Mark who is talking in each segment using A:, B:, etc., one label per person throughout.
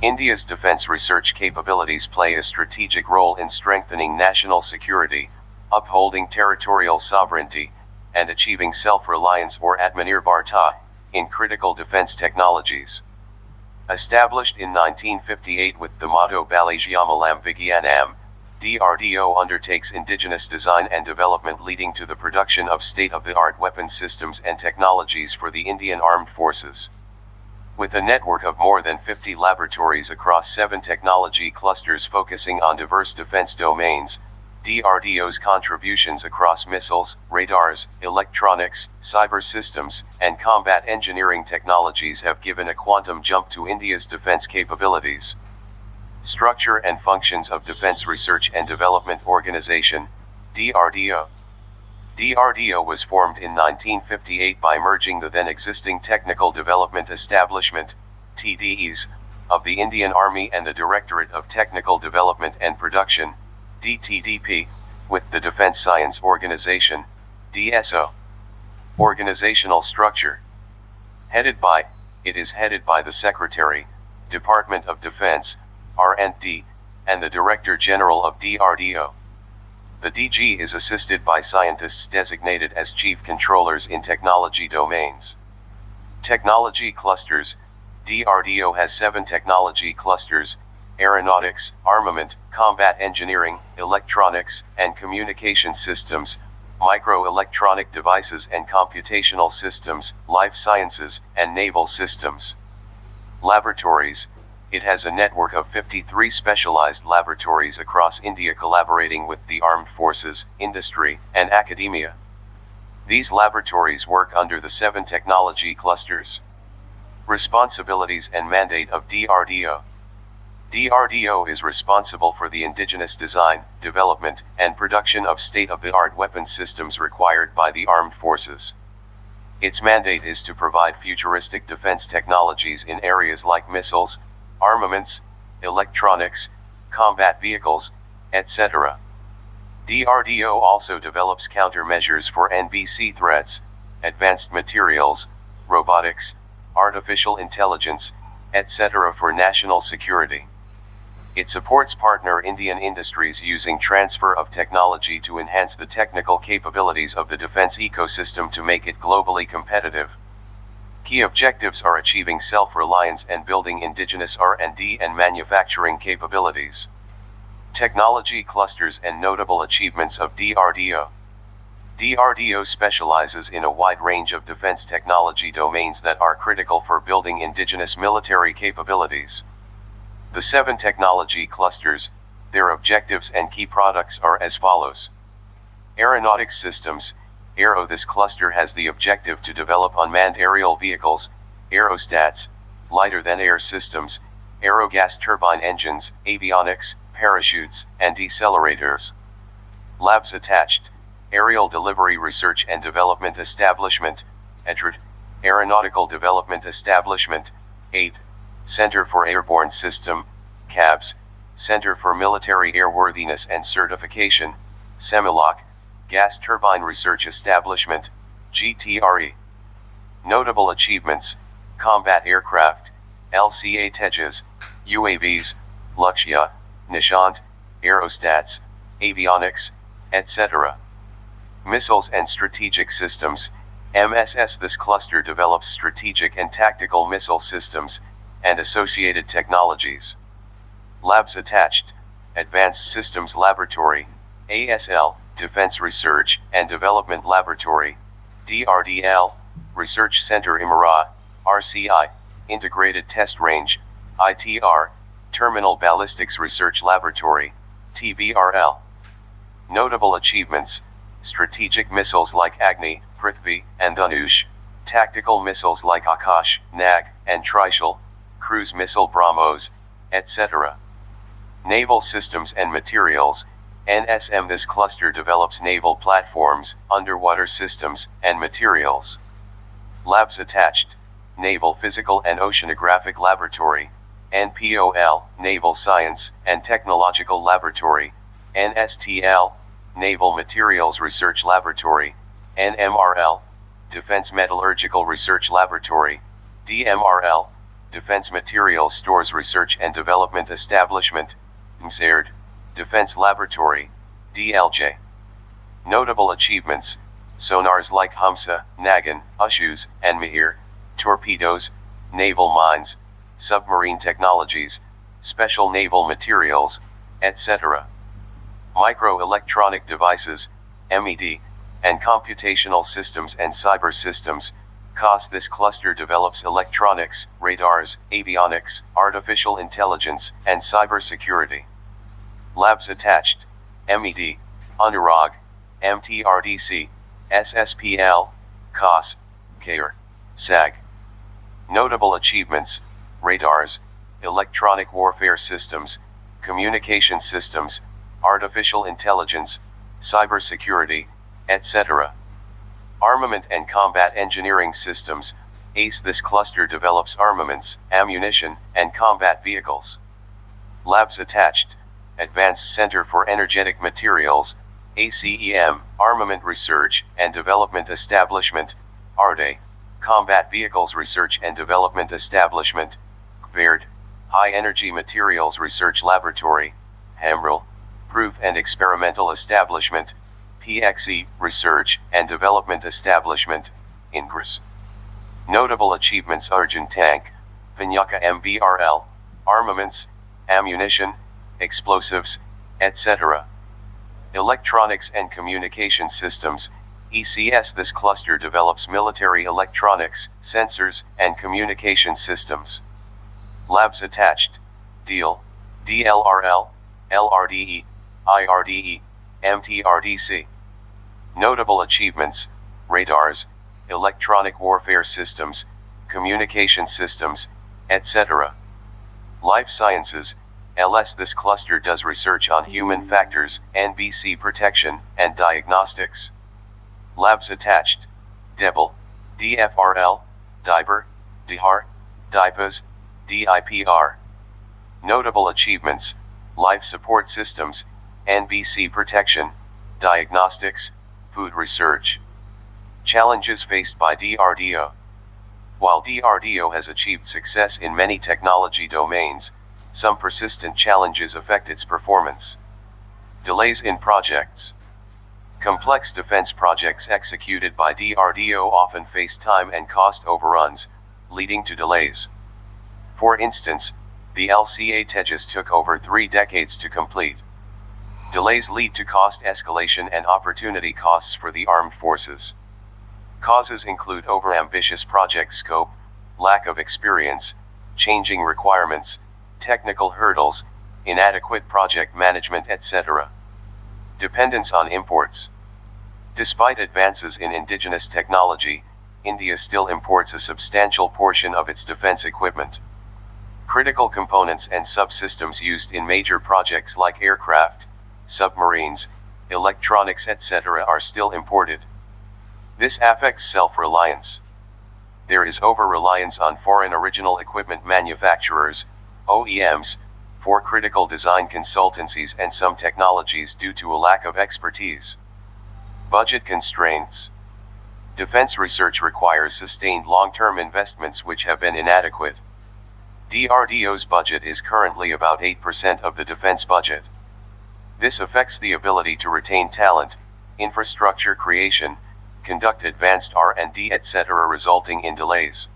A: India's defense research capabilities play a strategic role in strengthening national security, upholding territorial sovereignty, and achieving self-reliance or Atmanirbharta in critical defense technologies. Established in 1958 with the motto Balajiamalam Vigyanam, DRDO undertakes indigenous design and development leading to the production of state-of-the-art weapon systems and technologies for the Indian Armed Forces. With a network of more than 50 laboratories across 7 technology clusters focusing on diverse defense domains, DRDO's contributions across missiles, radars, electronics, cyber systems, and combat engineering technologies have given a quantum jump to India's defense capabilities. Structure and functions of Defense Research and Development Organization, DRDO. DRDO was formed in 1958 by merging the then existing Technical Development Establishment, TDEs, of the Indian Army and the Directorate of Technical Development and Production, DTDP, with the Defense Science Organization, DSO. Organizational structure. It is headed by the Secretary, Department of Defense, R&D, and the Director General of DRDO. The DG is assisted by scientists designated as Chief Controllers in technology domains. Technology clusters. DRDO has 7 technology clusters: aeronautics, armament, combat engineering, electronics and communication systems, microelectronic devices and computational systems, life sciences, and naval systems. Laboratories. It has a network of 53 specialized laboratories across India collaborating with the armed forces, industry, and academia. These laboratories work under the 7 technology clusters. Responsibilities and mandate of DRDO. DRDO is responsible for the indigenous design, development, and production of state-of-the-art weapon systems required by the armed forces. Its mandate is to provide futuristic defense technologies in areas like missiles, armaments, electronics, combat vehicles, etc. DRDO also develops countermeasures for NBC threats, advanced materials, robotics, artificial intelligence, etc. for national security. It supports partner Indian industries using transfer of technology to enhance the technical capabilities of the defense ecosystem to make it globally competitive. Key objectives are achieving self-reliance and building indigenous R&D and manufacturing capabilities. Technology clusters and notable achievements of DRDO. DRDO specializes in a wide range of defense technology domains that are critical for building indigenous military capabilities. The 7 technology clusters, their objectives and key products are as follows. Aeronautics systems. This cluster has the objective to develop unmanned aerial vehicles, aerostats, lighter-than-air systems, aerogas turbine engines, avionics, parachutes, and decelerators. Labs attached. Aerial Delivery Research and Development Establishment, ADRD, Aeronautical Development Establishment, AID, Center for Airborne System, CABS, Center for Military Airworthiness and Certification, CEMILOC, Gas Turbine Research Establishment, GTRE. Notable achievements: combat aircraft, LCA Tejas, UAVs, Lakshya, Nishant, aerostats, avionics, etc. Missiles and Strategic Systems, MSS. This cluster develops strategic and tactical missile systems, and associated technologies. Labs attached. Advanced Systems Laboratory, ASL, Defense Research and Development Laboratory, DRDL, Research Center Imara, RCI, Integrated Test Range, ITR, Terminal Ballistics Research Laboratory, TBRL. Notable achievements: strategic missiles like Agni, Prithvi, and Dhanush, tactical missiles like Akash, Nag, and Trishul, cruise missile BrahMos, etc. Naval Systems and Materials, NSM. This cluster develops naval platforms, underwater systems, and materials. Labs attached. Naval Physical and Oceanographic Laboratory, NPOL, Naval Science and Technological Laboratory, NSTL, Naval Materials Research Laboratory, NMRL, Defense Metallurgical Research Laboratory, DMRL, Defense Materials Stores Research and Development Establishment, DRDO, Defense Laboratory, DLJ. Notable achievements: sonars like Humsa, Nagan, Ushus, and Mihir, torpedoes, naval mines, submarine technologies, special naval materials, etc. Microelectronic devices, MED, and computational systems and cyber systems, COS. This cluster develops electronics, radars, avionics, artificial intelligence, and cyber security. Labs attached: MED, Anurag, MTRDC, SSPL, COS, CAIR, SAG. Notable achievements: radars, electronic warfare systems, communication systems, artificial intelligence, cyber security, etc. Armament and Combat Engineering Systems, ACE. This cluster develops armaments, ammunition, and combat vehicles. Labs attached: Advanced Center for Energetic Materials, ACEM, Armament Research and Development Establishment, ARDE, Combat Vehicles Research and Development Establishment, VERD, High Energy Materials Research Laboratory, HAMRL, Proof and Experimental Establishment, PXE, Research and Development Establishment, INGRES. Notable achievements: Arjun Tank, Pinaka MBRL, armaments, ammunition, explosives, etc. Electronics and Communication Systems, ECS. This cluster develops military electronics, sensors, and communication systems. Labs attached: DEAL, DLRL, LRDE, IRDE, MTRDC. Notable achievements: radars, electronic warfare systems, communication systems, etc. Life Sciences, LS. This cluster does research on human factors, NBC protection, and diagnostics. Labs attached: DEBL, DFRL, DIBER, DIHAR, DIPAS, DIPR. Notable achievements: life support systems, NBC protection, diagnostics, food research. Challenges faced by DRDO. While DRDO has achieved success in many technology domains, some persistent challenges affect its performance. Delays in projects. Complex defense projects executed by DRDO often face time and cost overruns, leading to delays. For instance, the LCA Tejas took over 3 decades to complete. Delays lead to cost escalation and opportunity costs for the armed forces. Causes include overambitious project scope, lack of experience, changing requirements, technical hurdles, inadequate project management, etc. Dependence on imports. Despite advances in indigenous technology, India still imports a substantial portion of its defense equipment. Critical components and subsystems used in major projects like aircraft, submarines, electronics, etc. are still imported. This affects self-reliance. There is over-reliance on foreign original equipment manufacturers, OEMs, for critical design consultancies and some technologies due to a lack of expertise. Budget constraints. Defense research requires sustained long-term investments which have been inadequate. DRDO's budget is currently about 8% of the defense budget. This affects the ability to retain talent, infrastructure creation, conduct advanced R&D, etc., resulting in delays.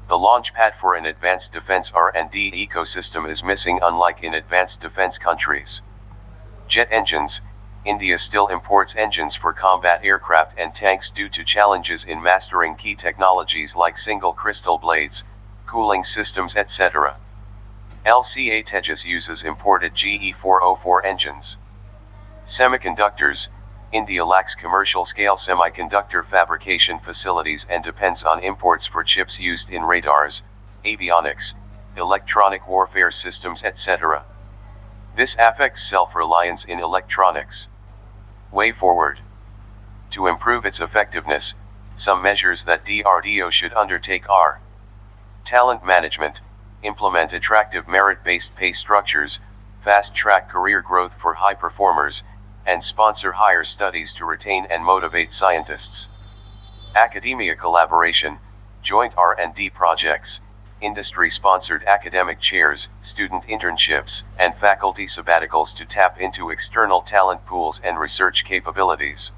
A: The launchpad for an advanced defense R&D ecosystem is missing, unlike in advanced defense countries. Jet engines. India still imports engines for combat aircraft and tanks due to challenges in mastering key technologies like single crystal blades, cooling systems, etc. LCA Tejas uses imported GE404 engines. Semiconductors. India lacks commercial-scale semiconductor fabrication facilities and depends on imports for chips used in radars, avionics, electronic warfare systems, etc. This affects self-reliance in electronics. Way forward. To improve its effectiveness, some measures that DRDO should undertake are: talent management, implement attractive merit-based pay structures, fast-track career growth for high performers, and sponsor higher studies to retain and motivate scientists. Academia collaboration, joint R&D projects, industry-sponsored academic chairs, student internships, and faculty sabbaticals to tap into external talent pools and research capabilities.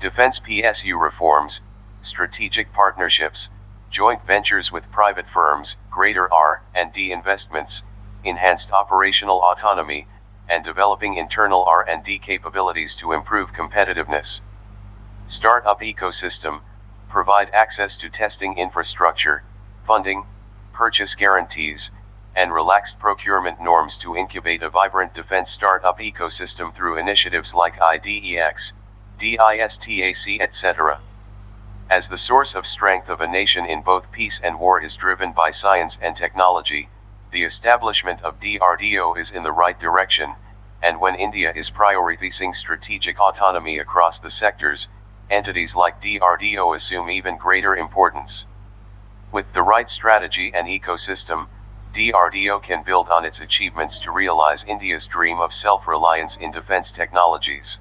A: Defense PSU reforms, strategic partnerships, joint ventures with private firms, greater R&D investments, enhanced operational autonomy, and developing internal R&D capabilities to improve competitiveness. Startup ecosystem, provide access to testing infrastructure, funding, purchase guarantees, and relaxed procurement norms to incubate a vibrant defense startup ecosystem through initiatives like IDEX, DISTAC, etc. As the source of strength of a nation in both peace and war is driven by science and technology, the establishment of DRDO is in the right direction, and when India is prioritizing strategic autonomy across the sectors, entities like DRDO assume even greater importance. With the right strategy and ecosystem, DRDO can build on its achievements to realize India's dream of self-reliance in defense technologies.